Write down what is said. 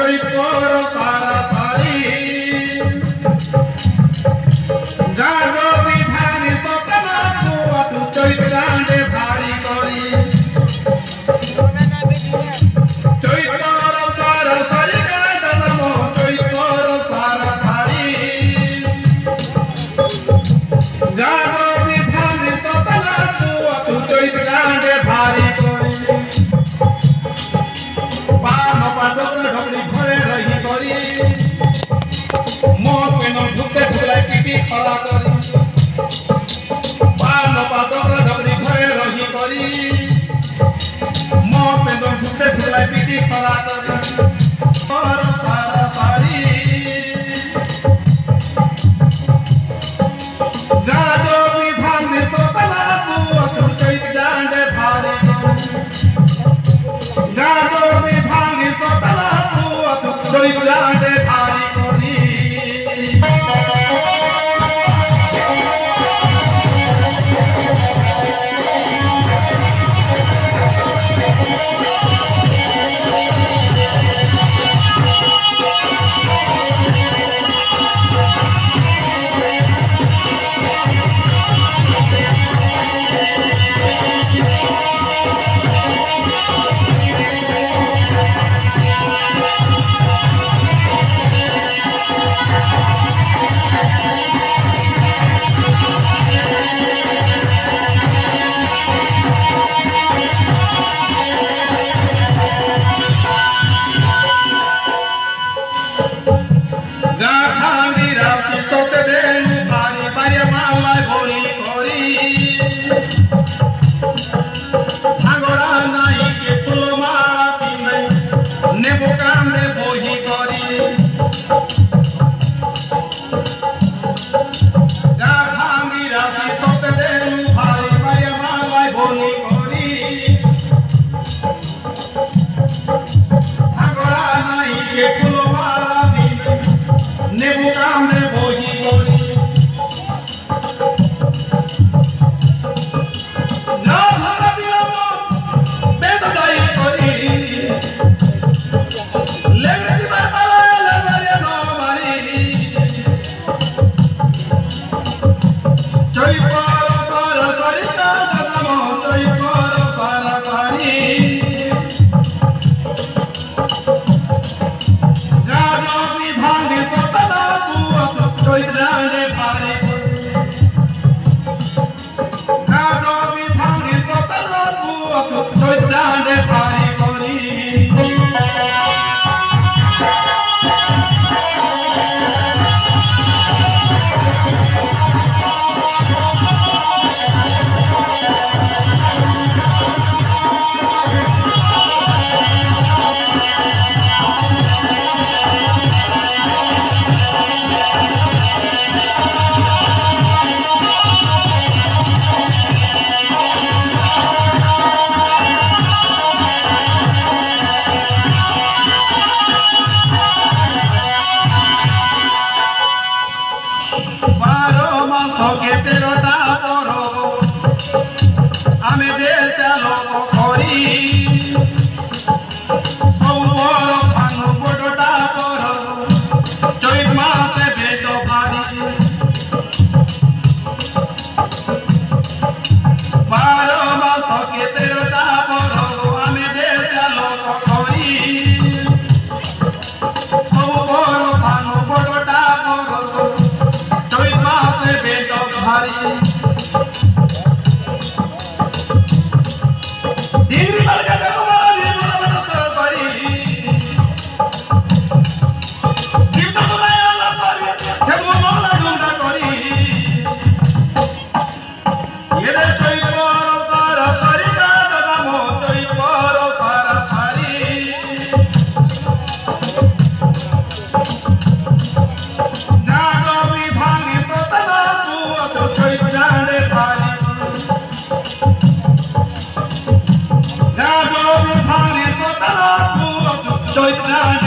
चोई पर सारा सारी जागो विधानी सपना तू चोई डांडे भारी करी चोई पर सारा सारी का जन्म चोई पर सारा सारी जागो विधानी सपना तू चोई डांडे भारी करी पान पादर ढबड़ी घरे रही करी मोर पेन ढुके ढुलाई पिटी खड़ा करी पान पादर ढबड़ी घरे रही करी मोर पेन ढुके ढुलाई पिटी खड़ा करी और सारा सारी जादो विधान सपना तू चोई डांडे भारी जादो विधान सपना तू चोई डांडे भारी करी Joy